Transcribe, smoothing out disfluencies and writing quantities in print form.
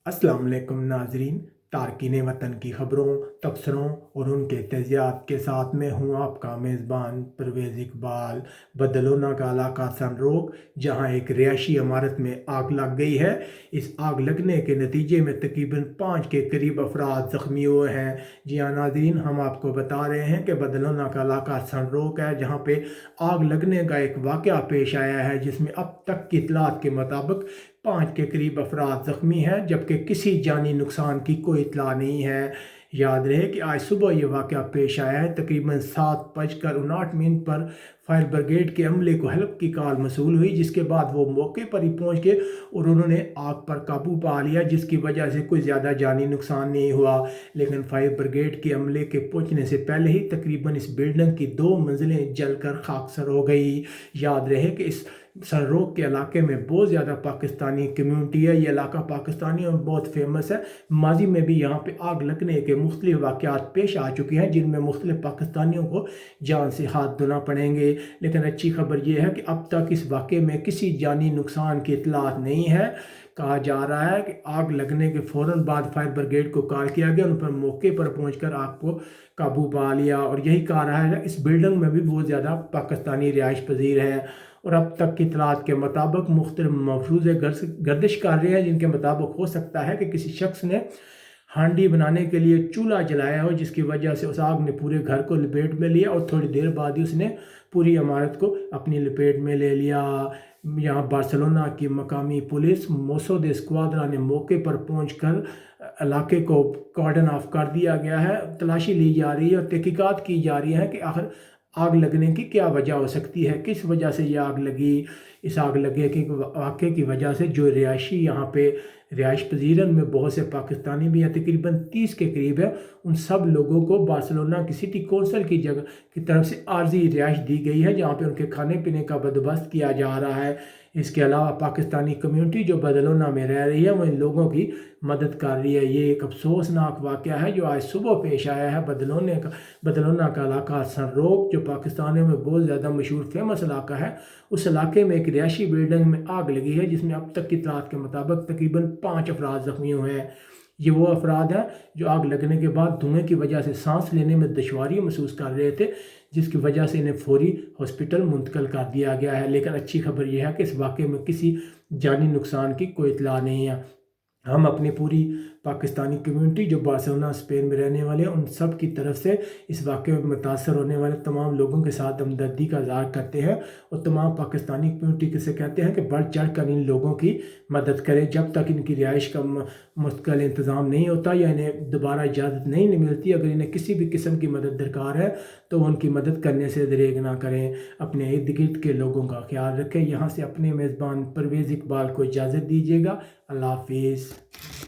अस्सलाम वालेकुम नाजरीन। तारकीन वतन की ख़बरों, तबसरों और उनके तजियात के साथ में हूँ आपका मेज़बान परवेज़ इकबाल। बदलोना का इलाका सनरोक, जहाँ एक रिहायशी इमारत में आग लग गई है। इस आग लगने के नतीजे में तकरीबन 5 के करीब अफराद ज़ख्मी हुए हैं। जी हाँ नाजरीन, हम आपको बता रहे हैं कि बदलोना का इलाका सनरोक है, जहाँ पे आग लगने का एक वाक़या पेश आया है, जिसमें अब तक की इतलात के मुताबिक 5 के करीब अफराद ज़ख्मी हैं, जबकि किसी जानी नुकसान की कोई इतला नहीं है। याद रहे कि आज सुबह ये वाक़या पेश आया है। तकरीबन 7:59 पर फायर ब्रिगेड के अमले को हेल्प की कॉल मसूल हुई, जिसके बाद वो मौके पर ही पहुंच गए और उन्होंने आग पर काबू पा लिया, जिसकी वजह से कोई ज़्यादा जानी नुकसान नहीं हुआ। लेकिन फायर ब्रिगेड के अमले के पहुंचने से पहले ही तकरीबन इस बिल्डिंग की 2 मंजिलें जलकर खाकसर हो गई। याद रहे कि इस सनरोक के इलाके में बहुत ज़्यादा पाकिस्तानी कम्यूनिटी है। ये इलाका पाकिस्तानियों में बहुत फेमस है। माजी में भी यहाँ पे आग लगने के मुख्तलिफ वाक़यात पेश आ चुके हैं, जिनमें मुख्तलिफ पाकिस्तानियों को जान से हाथ धोना पड़ेंगे। लेकिन अच्छी खबर ये है कि अब तक इस वाक़े में किसी जानी नुकसान की इतलात नहीं है। कहा जा रहा है कि आग लगने के फ़ौरन बाद फायर ब्रिगेड को कॉल किया गया, उन पर मौके पर पहुंचकर आग को काबू पा लिया। और यही कहा रहा है इस बिल्डिंग में भी बहुत ज़्यादा पाकिस्तानी रिहाइश पजीर है। और अब तक की इतलात के मुताबिक मुख्तलिफ मफरूज़े गर्दिश कर रहे हैं, जिनके मुताबिक हो सकता है कि किसी शख्स ने हांडी बनाने के लिए चूल्हा जलाया हो, जिसकी वजह से उस आग ने पूरे घर को लपेट में लिया और थोड़ी देर बाद ही उसने पूरी इमारत को अपनी लपेट में ले लिया। यहाँ बार्सिलोना की मकामी पुलिस मोसोद स्क्वाड्रा ने मौके पर पहुंचकर इलाके को कॉर्डन ऑफ कर दिया गया है। तलाशी ली जा रही है और तहकीकात की जा रही है कि आखिर आग लगने की क्या वजह हो सकती है, किस वजह से ये आग लगी। इस आग लगे के वाक़े की वजह से जो रिहायशी यहाँ पे रिहाइश पजीरन में बहुत से पाकिस्तानी भी हैं, तकरीबन 30 के करीब है, उन सब लोगों को बार्सिलोना की सिटी कौंसिल की जगह की तरफ से आर्जी रिहाइश दी गई है, जहाँ पे उनके खाने पीने का बंदोबस्त किया जा रहा है। इसके अलावा पाकिस्तानी कम्यूनिटी जो बदलोना में रह रही है, वो इन लोगों की मदद कर रही है। ये एक अफसोसनाक वाक़या है जो आज सुबह पेश आया है। बदलोना का इलाका सनरोक, जो पाकिस्तान में बहुत ज़्यादा मशहूर फेमस इलाका है, उस इलाके में एक रिहायशी बिल्डिंग में आग लगी है, जिसमें अब तक की इत्तलात के मुताबिक तकरीबन 5 अफराद ज़ख्मी हुए हैं। ये वो अफराद हैं जो आग लगने के बाद धुएँ की वजह से सांस लेने में दुश्वारी महसूस कर रहे थे, जिसकी वजह से इन्हें फौरी हॉस्पिटल मुंतकिल कर दिया गया है। लेकिन अच्छी खबर यह है कि इस वाक़े में किसी जानी नुकसान की कोई इत्तला नहीं है। हम अपनी पूरी पाकिस्तानी कम्यूनिटी जो बार्सिलोना स्पेन में रहने वाले हैं, उन सब की तरफ से इस वाक़े में मुतासर होने वाले तमाम लोगों के साथ हमदर्दी का इज़हार करते हैं और तमाम पाकिस्तानी कम्यूनिटी से कहते हैं कि बढ़ चढ़ कर इन लोगों की मदद करें। जब तक इनकी रिहाइश का मुस्तकिल इंतज़ाम नहीं होता या इन्हें दोबारा इजाज़त नहीं मिलती, अगर इन्हें किसी भी किस्म की मदद दरकार है तो उनकी मदद करने से दरेग ना करें। अपने इर्द गिर्द के लोगों का ख्याल रखें। यहाँ से अपने मेज़बान परवेज़ इकबाल को इजाज़त दीजिएगा। अल्लाह हाफिज़।